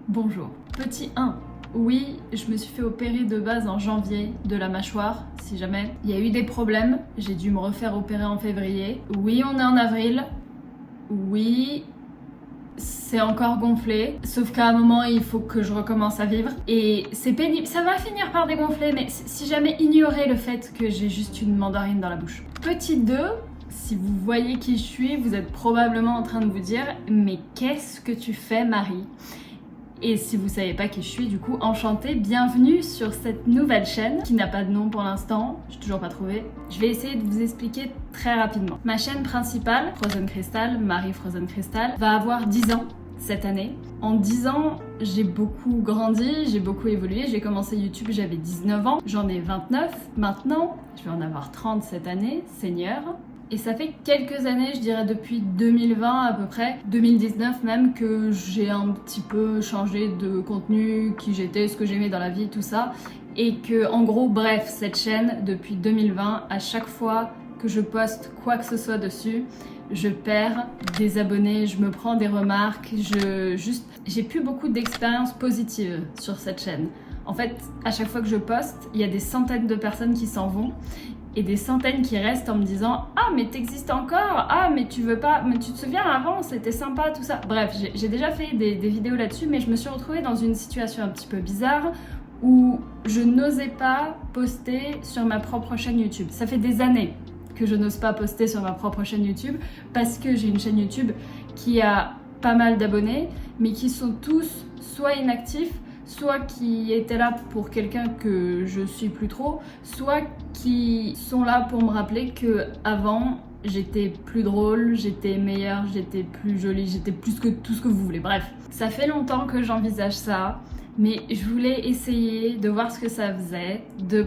Bonjour. Petit 1. Oui, je me suis fait opérer de base en janvier de la mâchoire, si jamais. Il y a eu des problèmes, j'ai dû me refaire opérer en février. Oui, on est en avril. Oui, c'est encore gonflé. Sauf qu'à un moment, il faut que je recommence à vivre. Et c'est pénible, ça va finir par dégonfler, mais si jamais ignorez le fait que j'ai juste une mandarine dans la bouche. Petit 2. Si vous voyez qui je suis, vous êtes probablement en train de vous dire « Mais qu'est-ce que tu fais, Marie ?» Et si vous savez pas qui je suis, du coup, enchantée, bienvenue sur cette nouvelle chaîne qui n'a pas de nom pour l'instant, j'ai toujours pas trouvé. Je vais essayer de vous expliquer très rapidement. Ma chaîne principale, Frozen Crystal, Marie Frozen Crystal, va avoir 10 ans cette année. En 10 ans, j'ai beaucoup grandi, j'ai beaucoup évolué. J'ai commencé YouTube, j'avais 19 ans, j'en ai 29 maintenant, je vais en avoir 30 cette année, Seigneur. Et ça fait quelques années, je dirais depuis 2020 à peu près, 2019 même, que j'ai un petit peu changé de contenu, qui j'étais, ce que j'aimais dans la vie, tout ça. Et que, en gros, bref, cette chaîne, depuis 2020, à chaque fois que je poste quoi que ce soit dessus, je perds des abonnés, je me prends des remarques, j'ai plus beaucoup d'expériences positives sur cette chaîne. En fait, à chaque fois que je poste, il y a des centaines de personnes qui s'en vont et des centaines qui restent en me disant « Ah, mais t'existes encore? Ah, mais tu veux pas? Mais tu te souviens avant, c'était sympa, tout ça. » Bref, j'ai déjà fait des vidéos là-dessus, mais je me suis retrouvée dans une situation un petit peu bizarre où je n'osais pas poster sur ma propre chaîne YouTube. Ça fait des années que je n'ose pas poster sur ma propre chaîne YouTube parce que j'ai une chaîne YouTube qui a pas mal d'abonnés, mais qui sont tous soit inactifs, soit qui étaient là pour quelqu'un que je suis plus trop, soit qui sont là pour me rappeler que avant j'étais plus drôle, j'étais meilleure, j'étais plus jolie, j'étais plus que tout ce que vous voulez. Bref, ça fait longtemps que j'envisage ça, mais je voulais essayer de voir ce que ça faisait, de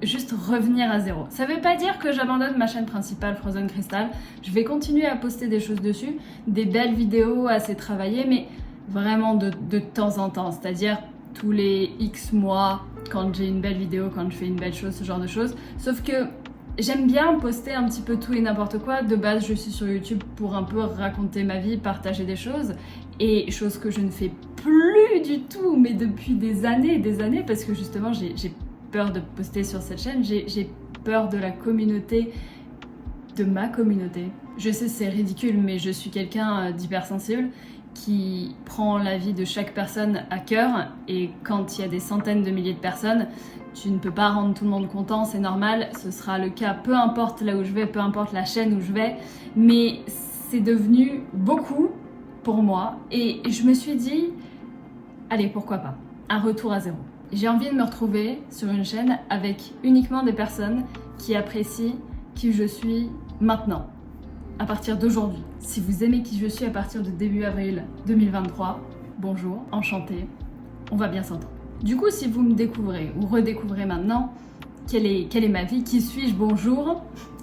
juste revenir à zéro. Ça veut pas dire que j'abandonne ma chaîne principale Frozen Crystal, je vais continuer à poster des choses dessus, des belles vidéos assez travaillées, mais vraiment de temps en temps, c'est-à-dire tous les X mois, quand j'ai une belle vidéo, quand je fais une belle chose, ce genre de choses. Sauf que j'aime bien poster un petit peu tout et n'importe quoi. De base, je suis sur YouTube pour un peu raconter ma vie, partager des choses. Et chose que je ne fais plus du tout, mais depuis des années, parce que justement, j'ai peur de poster sur cette chaîne. J'ai peur de la communauté, de ma communauté. Je sais, c'est ridicule, mais je suis quelqu'un d'hypersensible qui prend la vie de chaque personne à cœur, et quand il y a des centaines de milliers de personnes, tu ne peux pas rendre tout le monde content, c'est normal, ce sera le cas peu importe là où je vais, peu importe la chaîne où je vais, mais c'est devenu beaucoup pour moi et je me suis dit, allez, pourquoi pas, un retour à zéro. J'ai envie de me retrouver sur une chaîne avec uniquement des personnes qui apprécient qui je suis maintenant, à partir d'aujourd'hui. Si vous aimez qui je suis à partir de début avril 2023, bonjour, enchantée, on va bien s'entendre. Du coup, si vous me découvrez ou redécouvrez maintenant, quelle est ma vie, qui suis-je, bonjour,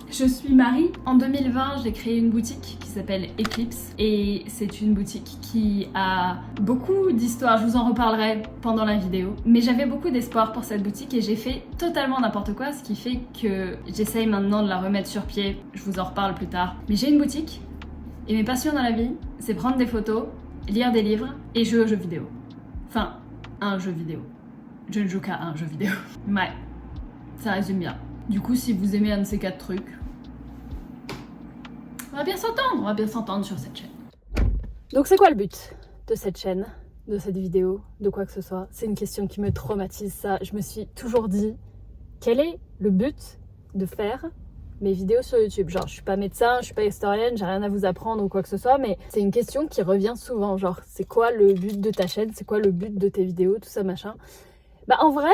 je suis Marie. En 2020, j'ai créé une boutique qui s'appelle Eclipse et c'est une boutique qui a beaucoup d'histoires, je vous en reparlerai pendant la vidéo. Mais j'avais beaucoup d'espoir pour cette boutique et j'ai fait totalement n'importe quoi, ce qui fait que j'essaye maintenant de la remettre sur pied, je vous en reparle plus tard. Mais j'ai une boutique et mes passions dans la vie, c'est prendre des photos, lire des livres et jouer aux jeux vidéo. Enfin, un jeu vidéo. Je ne joue qu'à un jeu vidéo. Ouais, ça résume bien. Du coup, si vous aimez un de ces 4 trucs, on va bien s'entendre sur cette chaîne. Donc c'est quoi le but de cette chaîne, de cette vidéo, de quoi que ce soit? C'est une question qui me traumatise, ça. Je me suis toujours dit, quel est le but de faire mes vidéos sur YouTube? Genre, je suis pas médecin, je suis pas historienne, j'ai rien à vous apprendre ou quoi que ce soit, mais c'est une question qui revient souvent. Genre, c'est quoi le but de ta chaîne? C'est quoi le but de tes vidéos? Tout ça, machin. Bah, en vrai,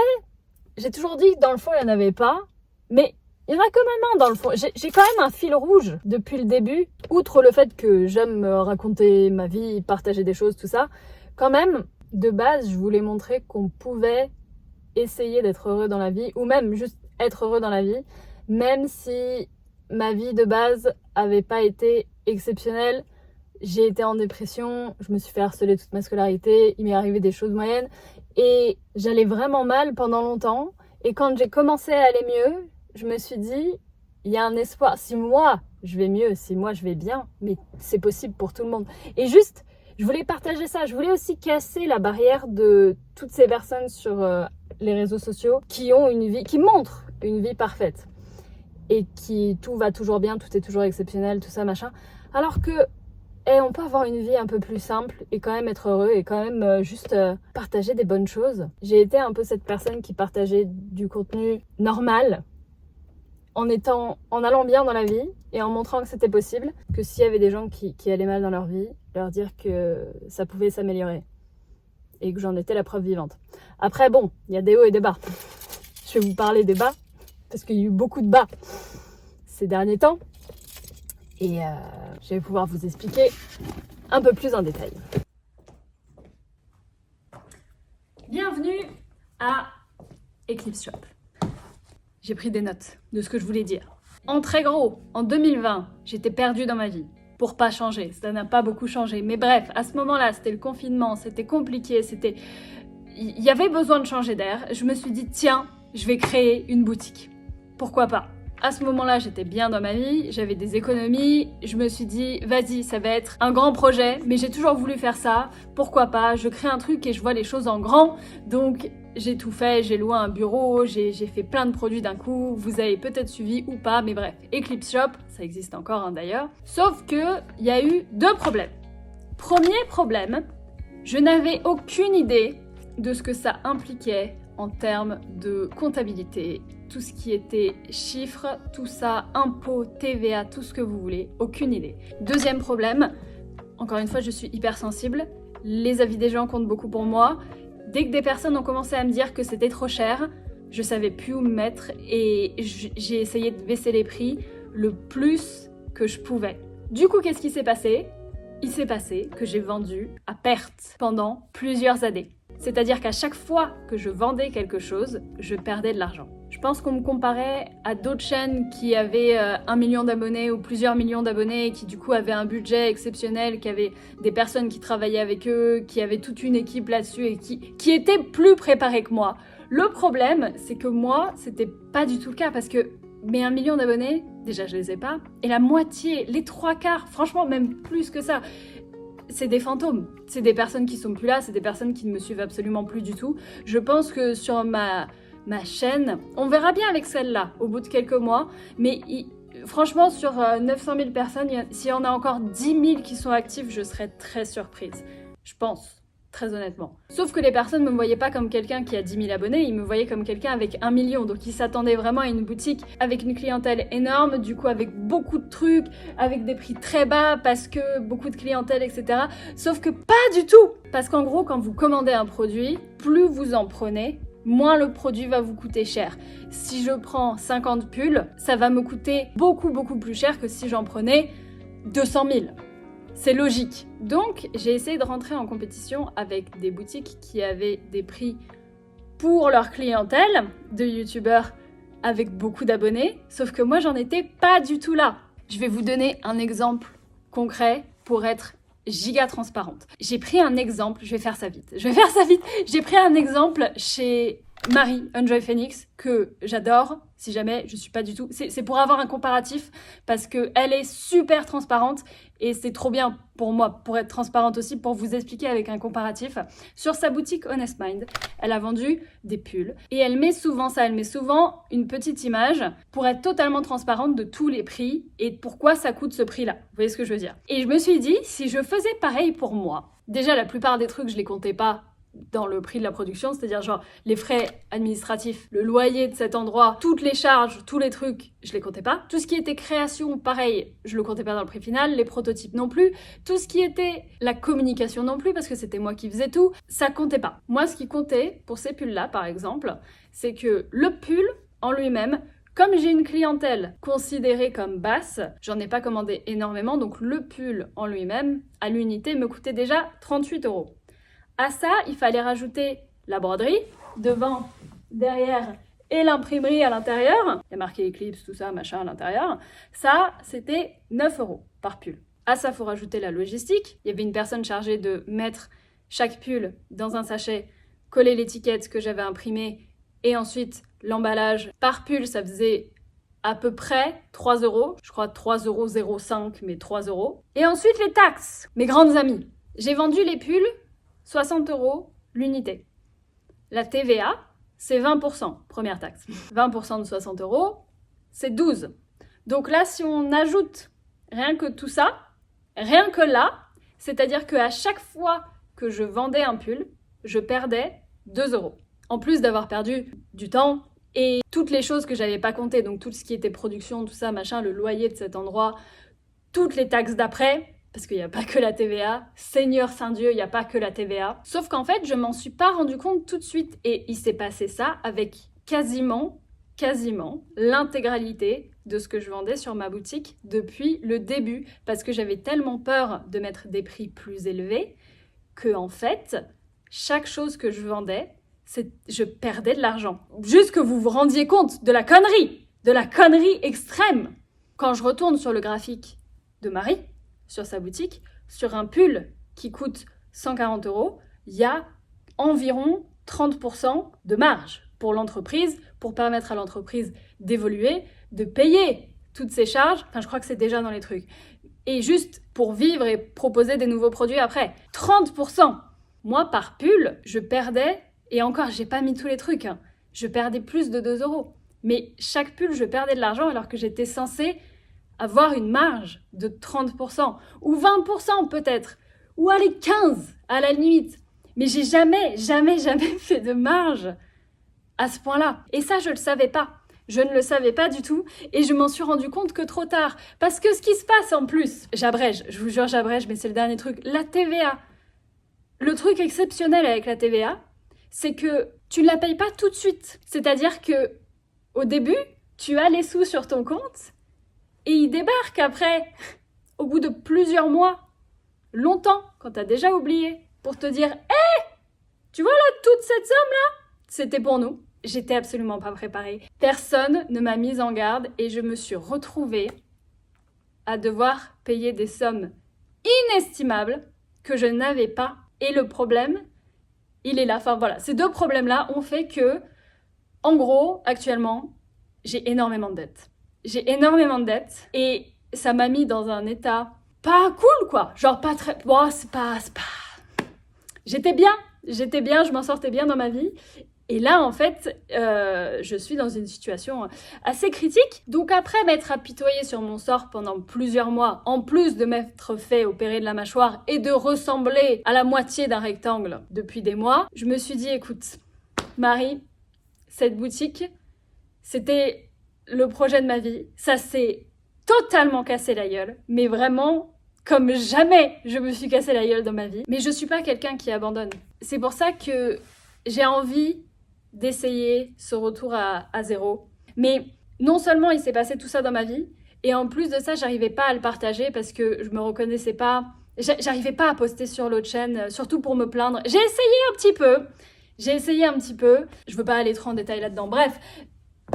j'ai toujours dit que dans le fond, il n'y en avait pas, mais il y en a quand même un dans le fond. J'ai quand même un fil rouge depuis le début, outre le fait que j'aime raconter ma vie, partager des choses, tout ça. Quand même, de base, je voulais montrer qu'on pouvait essayer d'être heureux dans la vie, ou même juste être heureux dans la vie, même si ma vie de base avait pas été exceptionnelle. J'ai été en dépression, je me suis fait harceler toute ma scolarité, il m'est arrivé des choses moyennes et j'allais vraiment mal pendant longtemps. Et quand j'ai commencé à aller mieux, je me suis dit, il y a un espoir. Si moi je vais mieux, si moi je vais bien, mais c'est possible pour tout le monde. Et juste Je voulais partager ça, je voulais aussi casser la barrière de toutes ces personnes sur les réseaux sociaux qui ont une vie, qui montrent une vie parfaite et qui tout va toujours bien, tout est toujours exceptionnel, tout ça machin, alors que on peut avoir une vie un peu plus simple et quand même être heureux et quand même juste partager des bonnes choses. J'ai été un peu cette personne qui partageait du contenu normal en allant bien dans la vie et en montrant que c'était possible, que s'il y avait des gens qui allaient mal dans leur vie, leur dire que ça pouvait s'améliorer et que j'en étais la preuve vivante. Après bon, il y a des hauts et des bas. Je vais vous parler des bas parce qu'il y a eu beaucoup de bas ces derniers temps et je vais pouvoir vous expliquer un peu plus en détail. Bienvenue à Eclipse Shop. J'ai pris des notes de ce que je voulais dire. En très gros, en 2020, j'étais perdue dans ma vie. Pour pas changer, ça n'a pas beaucoup changé. Mais bref, à ce moment-là, c'était le confinement, c'était compliqué, il y avait besoin de changer d'air. Je me suis dit, tiens, je vais créer une boutique. Pourquoi pas ? À ce moment-là, j'étais bien dans ma vie, j'avais des économies, je me suis dit, vas-y, ça va être un grand projet, mais j'ai toujours voulu faire ça, pourquoi pas, je crée un truc et je vois les choses en grand, donc j'ai tout fait, j'ai loué un bureau, j'ai fait plein de produits d'un coup, vous avez peut-être suivi ou pas, mais bref, Eclipse Shop, ça existe encore d'ailleurs, sauf que il y a eu 2 problèmes. Premier problème, je n'avais aucune idée de ce que ça impliquait en termes de comptabilité, tout ce qui était chiffres, tout ça, impôts, TVA, tout ce que vous voulez, aucune idée. Deuxième problème, encore une fois, je suis hypersensible, les avis des gens comptent beaucoup pour moi. Dès que des personnes ont commencé à me dire que c'était trop cher, je savais plus où me mettre et j'ai essayé de baisser les prix le plus que je pouvais. Du coup, qu'est-ce qui s'est passé ? Il s'est passé que j'ai vendu à perte pendant plusieurs années. C'est-à-dire qu'à chaque fois que je vendais quelque chose, je perdais de l'argent. Je pense qu'on me comparait à d'autres chaînes qui avaient 1 million d'abonnés ou plusieurs millions d'abonnés et qui du coup avaient un budget exceptionnel, qui avaient des personnes qui travaillaient avec eux, qui avaient toute une équipe là-dessus et qui étaient plus préparées que moi. Le problème, c'est que moi, c'était pas du tout le cas parce que mes 1 million d'abonnés, déjà je les ai pas, et la moitié, les 3/4, franchement même plus que ça, c'est des fantômes, c'est des personnes qui sont plus là, c'est des personnes qui ne me suivent absolument plus du tout. Je pense que sur ma chaîne, on verra bien avec celle-là au bout de quelques mois, mais franchement sur 900 000 personnes, s'il y en a encore 10 000 qui sont actifs, je serais très surprise, je pense. Très honnêtement. Sauf que les personnes ne me voyaient pas comme quelqu'un qui a 10 000 abonnés, ils me voyaient comme quelqu'un avec 1 million. Donc ils s'attendaient vraiment à une boutique avec une clientèle énorme, du coup avec beaucoup de trucs, avec des prix très bas parce que beaucoup de clientèle, etc. Sauf que pas du tout. Parce qu'en gros, quand vous commandez un produit, plus vous en prenez, moins le produit va vous coûter cher. Si je prends 50 pulls, ça va me coûter beaucoup plus cher que si j'en prenais 200 000. C'est logique. Donc, j'ai essayé de rentrer en compétition avec des boutiques qui avaient des prix pour leur clientèle de youtubeurs avec beaucoup d'abonnés, sauf que moi, j'en étais pas du tout là. Je vais vous donner un exemple concret pour être giga transparente. J'ai pris un exemple, je vais faire ça vite. J'ai pris un exemple chez Marie, Enjoy Phoenix, que j'adore, si jamais je suis pas du tout... C'est pour avoir un comparatif, parce qu'elle est super transparente, et c'est trop bien pour moi, pour être transparente aussi, pour vous expliquer avec un comparatif. Sur sa boutique Honest Mind, elle a vendu des pulls, et elle met souvent une petite image pour être totalement transparente de tous les prix, et pourquoi ça coûte ce prix-là. Vous voyez ce que je veux dire ? Et je me suis dit, si je faisais pareil pour moi, déjà la plupart des trucs, je les comptais pas dans le prix de la production, c'est-à-dire genre les frais administratifs, le loyer de cet endroit, toutes les charges, tous les trucs, je les comptais pas. Tout ce qui était création, pareil, je le comptais pas dans le prix final, les prototypes non plus. Tout ce qui était la communication non plus, parce que c'était moi qui faisais tout, ça comptait pas. Moi, ce qui comptait pour ces pulls-là, par exemple, c'est que le pull en lui-même, comme j'ai une clientèle considérée comme basse, j'en ai pas commandé énormément, donc le pull en lui-même, à l'unité, me coûtait déjà 38 €. À ça, il fallait rajouter la broderie, devant, derrière, et l'imprimerie à l'intérieur. Il y a marqué Eclipse, tout ça, machin à l'intérieur. Ça, c'était 9 € par pull. À ça, il faut rajouter la logistique. Il y avait une personne chargée de mettre chaque pull dans un sachet, coller l'étiquette que j'avais imprimée, et ensuite l'emballage. Par pull, ça faisait à peu près 3 €. Je crois 3,05 €, mais 3 €. Et ensuite, les taxes. Mes grandes amies. J'ai vendu les pulls 60 € l'unité. La TVA, c'est 20%, première taxe. 20% de 60 €, c'est 12. Donc là, si on ajoute rien que tout ça, rien que là, c'est-à-dire qu'à chaque fois que je vendais un pull, je perdais 2 €. En plus d'avoir perdu du temps et toutes les choses que j'avais pas comptées, donc tout ce qui était production, tout ça, machin, le loyer de cet endroit, toutes les taxes d'après, parce qu'il n'y a pas que la TVA, Seigneur Saint-Dieu, il n'y a pas que la TVA. Sauf qu'en fait, je m'en suis pas rendu compte tout de suite et il s'est passé ça avec quasiment l'intégralité de ce que je vendais sur ma boutique depuis le début, parce que j'avais tellement peur de mettre des prix plus élevés que en fait, chaque chose que je vendais, je perdais de l'argent. Juste que vous vous rendiez compte de la connerie extrême. Quand je retourne sur le graphique de Marie, sur sa boutique, sur un pull qui coûte 140 €, il y a environ 30% de marge pour l'entreprise, pour permettre à l'entreprise d'évoluer, de payer toutes ses charges. Enfin, je crois que c'est déjà dans les trucs. Et juste pour vivre et proposer des nouveaux produits après. 30%. Moi, par pull, je perdais, et encore, j'ai pas mis tous les trucs, hein, je perdais plus de 2 €. Mais chaque pull, je perdais de l'argent alors que j'étais censée avoir une marge de 30%, ou 20% peut-être, ou allez 15% à la limite. Mais j'ai jamais fait de marge à ce point-là. Et ça, je le savais pas. Je ne le savais pas du tout et je m'en suis rendu compte que trop tard. Parce que ce qui se passe en plus, j'abrège, je vous jure j'abrège, mais c'est le dernier truc, la TVA. Le truc exceptionnel avec la TVA, c'est que tu ne la payes pas tout de suite. C'est-à-dire que au début, tu as les sous sur ton compte et ils débarquent après, au bout de plusieurs mois, longtemps, quand tu as déjà oublié, pour te dire « Hé, tu vois là, toute cette somme-là, c'était pour nous ». J'étais absolument pas préparée. Personne ne m'a mise en garde et je me suis retrouvée à devoir payer des sommes inestimables que je n'avais pas. Et le problème, il est là. Enfin voilà, ces deux problèmes-là ont fait que, en gros, actuellement, j'ai énormément de dettes. J'ai énormément de dettes et ça m'a mis dans un état pas cool, quoi. Genre pas très... Bon, c'est pas... J'étais bien, je m'en sortais bien dans ma vie. Et là, en fait, je suis dans une situation assez critique. Donc après m'être apitoyée sur mon sort pendant plusieurs mois, en plus de m'être fait opérer de la mâchoire et de ressembler à la moitié d'un rectangle depuis des mois, je me suis dit, écoute, Marie, cette boutique, c'était le projet de ma vie. Ça s'est totalement cassé la gueule, mais vraiment comme jamais je me suis cassé la gueule dans ma vie. Mais je suis pas quelqu'un qui abandonne. C'est pour ça que j'ai envie d'essayer ce retour à zéro. Mais non seulement il s'est passé tout ça dans ma vie, et en plus de ça, j'arrivais pas à le partager parce que je me reconnaissais pas. J'arrivais pas à poster sur l'autre chaîne, surtout pour me plaindre. J'ai essayé un petit peu. Je veux pas aller trop en détail là-dedans. Bref,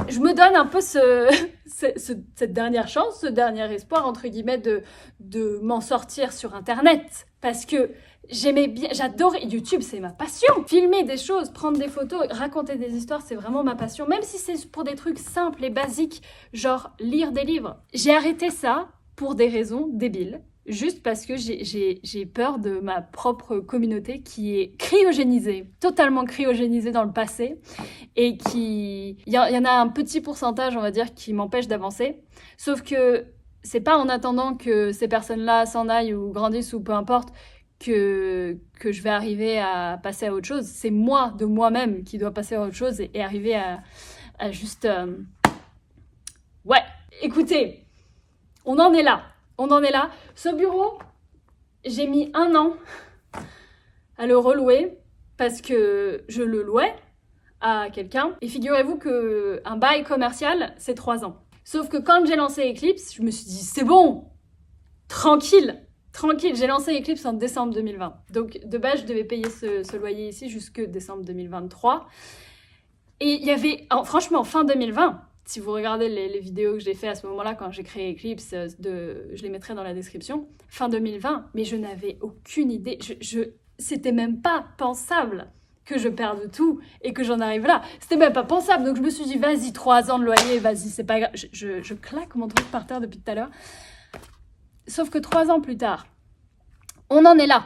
je me donne un peu cette dernière chance, ce dernier espoir, entre guillemets, de m'en sortir sur Internet. Parce que j'aimais bien, j'adorais YouTube, c'est ma passion. Filmer des choses, prendre des photos, raconter des histoires, c'est vraiment ma passion. Même si c'est pour des trucs simples et basiques, genre lire des livres. J'ai arrêté ça pour des raisons débiles. Juste parce que j'ai peur de ma propre communauté qui est cryogénisée, totalement cryogénisée dans le passé et qui... Il y en a un petit pourcentage, on va dire, qui m'empêche d'avancer. Sauf que c'est pas en attendant que ces personnes-là s'en aillent ou grandissent ou peu importe que je vais arriver à passer à autre chose. C'est moi, de moi-même, qui dois passer à autre chose et arriver à juste... Ouais, écoutez, on en est là. Ce bureau, j'ai mis 1 an à le relouer parce que je le louais à quelqu'un. Et figurez-vous qu'un bail commercial, c'est 3 ans. Sauf que quand j'ai lancé Eclipse, je me suis dit, c'est bon, tranquille. J'ai lancé Eclipse en décembre 2020. Donc de base, je devais payer ce loyer ici jusque décembre 2023. Et il y avait, franchement, fin 2020... Si vous regardez les vidéos que j'ai fait à ce moment-là, quand j'ai créé Eclipse, je les mettrai dans la description, fin 2020, mais je n'avais aucune idée, c'était même pas pensable que je perde tout et que j'en arrive là. C'était même pas pensable, donc je me suis dit, vas-y, 3 ans de loyer, vas-y, c'est pas grave. Je claque mon truc par terre depuis tout à l'heure. Sauf que 3 ans plus tard, on en est là.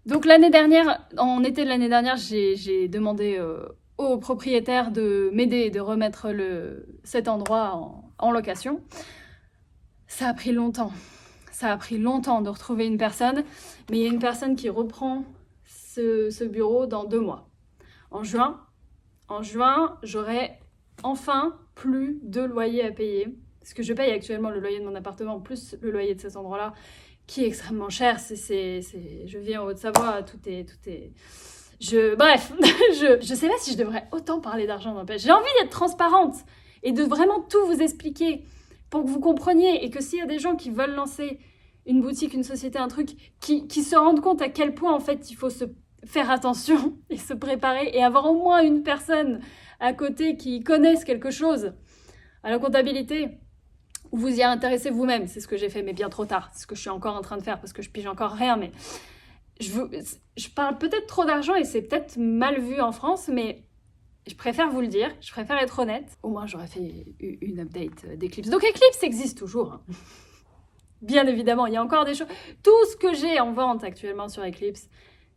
Donc l'année dernière, en été de l'année dernière, j'ai demandé au propriétaire de m'aider et de remettre cet endroit en location. Ça a pris longtemps. Ça a pris longtemps de retrouver une personne, mais il y a une personne qui reprend ce bureau dans 2 mois. En juin, j'aurai enfin plus de loyer à payer. Parce que je paye actuellement le loyer de mon appartement, plus le loyer de cet endroit-là, qui est extrêmement cher. Je vis en Haute-Savoie, tout est... Bref, je sais pas si je devrais autant parler d'argent, n'empêche. J'ai envie d'être transparente et de vraiment tout vous expliquer pour que vous compreniez et que s'il y a des gens qui veulent lancer une boutique, une société, un truc, qui se rendent compte à quel point en fait il faut se faire attention et se préparer et avoir au moins une personne à côté qui connaisse quelque chose à la comptabilité, ou vous y intéressez vous-même. C'est ce que j'ai fait, mais bien trop tard. C'est ce que je suis encore en train de faire parce que je pige encore rien, mais je parle peut-être trop d'argent et c'est peut-être mal vu en France, mais je préfère vous le dire, je préfère être honnête. Au moins, j'aurais fait une update d'Eclipse. Donc Eclipse existe toujours. Hein. Bien évidemment, il y a encore des choses. Tout ce que j'ai en vente actuellement sur Eclipse,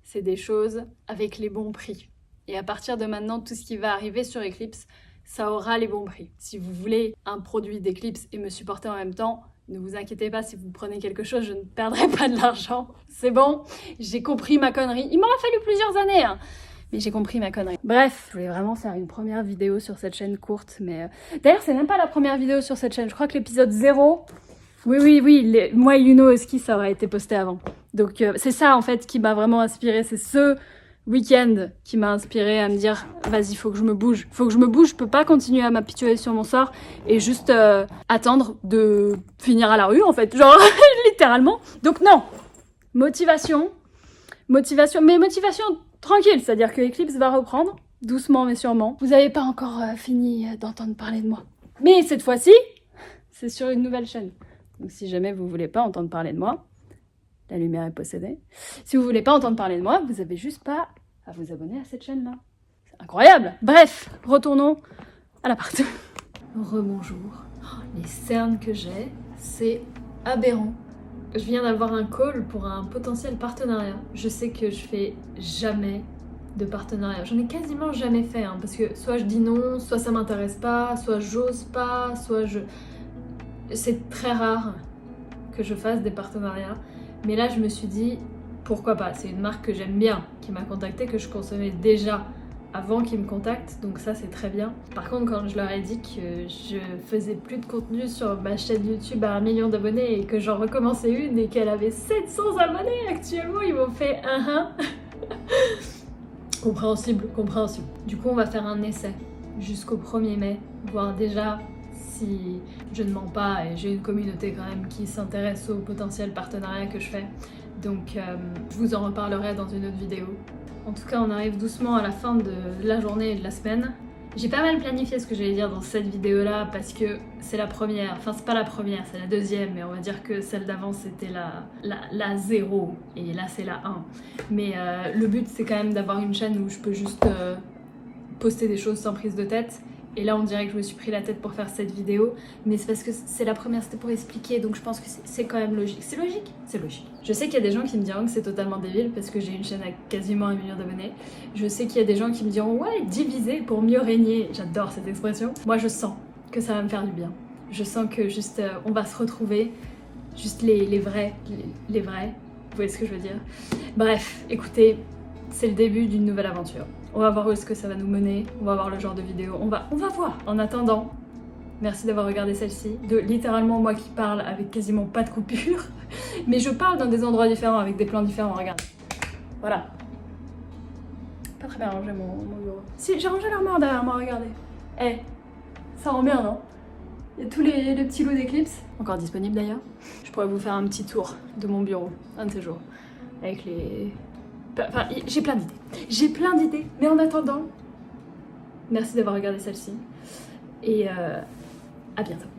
c'est des choses avec les bons prix. Et à partir de maintenant, tout ce qui va arriver sur Eclipse, ça aura les bons prix. Si vous voulez un produit d'Eclipse et me supporter en même temps, ne vous inquiétez pas, si vous prenez quelque chose, je ne perdrai pas de l'argent. C'est bon, j'ai compris ma connerie. Il m'aura fallu plusieurs années, hein. Mais j'ai compris ma connerie. Bref, je voulais vraiment faire une première vidéo sur cette chaîne courte, mais... D'ailleurs, c'est même pas la première vidéo sur cette chaîne. Je crois que l'épisode 0... Oui, moi et Yuno Husky, ça aurait été posté avant. Donc c'est ça, en fait, qui m'a vraiment inspirée. C'est ce week-end qui m'a inspirée à me dire « Vas-y, faut que je me bouge. Faut que je me bouge, je peux pas continuer à m'apitoyer sur mon sort et juste attendre de finir à la rue, en fait. Genre, littéralement. Donc non, motivation, mais motivation tranquille, c'est-à-dire que Eclipse va reprendre, doucement mais sûrement. Vous avez pas encore fini d'entendre parler de moi. Mais cette fois-ci, c'est sur une nouvelle chaîne. Donc si jamais vous voulez pas entendre parler de moi, la lumière est possédée. Si vous voulez pas entendre parler de moi, vous avez juste pas à vous abonner à cette chaîne-là. C'est incroyable. Bref, retournons à l'appart. Rebonjour. Oh, les cernes que j'ai, c'est aberrant. Je viens d'avoir un call pour un potentiel partenariat. Je sais que je fais jamais de partenariat. J'en ai quasiment jamais fait, hein, parce que soit je dis non, soit ça m'intéresse pas, soit j'ose pas, soit je... C'est très rare que je fasse des partenariats. Mais là, je me suis dit, pourquoi pas? C'est une marque que j'aime bien, qui m'a contactée, que je consommais déjà avant qu'ils me contactent, donc ça c'est très bien. Par contre, quand je leur ai dit que je faisais plus de contenu sur ma chaîne YouTube à 1 million d'abonnés et que j'en recommençais une et qu'elle avait 700 abonnés actuellement, ils m'ont fait compréhensible. Du coup, on va faire un essai jusqu'au 1er mai, voir déjà si je ne mens pas, et j'ai une communauté quand même qui s'intéresse aux potentiels partenariats que je fais. Donc je vous en reparlerai dans une autre vidéo. En tout cas, on arrive doucement à la fin de la journée et de la semaine. J'ai pas mal planifié ce que j'allais dire dans cette vidéo-là parce que c'est la première. Enfin, c'est pas la première, c'est la deuxième, mais on va dire que celle d'avant c'était la 0 et là c'est la 1. Mais le but c'est quand même d'avoir une chaîne où je peux juste poster des choses sans prise de tête. Et là, on dirait que je me suis pris la tête pour faire cette vidéo, mais c'est parce que c'est la première, c'était pour expliquer, donc je pense que c'est quand même logique. C'est logique? C'est logique. Je sais qu'il y a des gens qui me diront que c'est totalement débile parce que j'ai une chaîne à quasiment 1 million d'abonnés. Je sais qu'il y a des gens qui me diront « Ouais, diviser pour mieux régner ». J'adore cette expression. Moi, je sens que ça va me faire du bien. Je sens que juste, on va se retrouver, juste les vrais. Vous voyez ce que je veux dire? Bref, écoutez, c'est le début d'une nouvelle aventure. On va voir où est-ce que ça va nous mener, on va voir le genre de vidéo, on va voir. En attendant, merci d'avoir regardé celle-ci, de littéralement moi qui parle avec quasiment pas de coupure, mais je parle dans des endroits différents, avec des plans différents, regarde. Voilà. Pas très bien rangé mon bureau. Si, j'ai rangé l'armoire derrière moi, regardez. Eh, ça rend bien, non? Il y a tous les petits lots d'Eclipse, encore disponibles d'ailleurs. Je pourrais vous faire un petit tour de mon bureau, un de ces jours, avec les... Enfin, j'ai plein d'idées, mais en attendant, merci d'avoir regardé celle-ci, et à bientôt.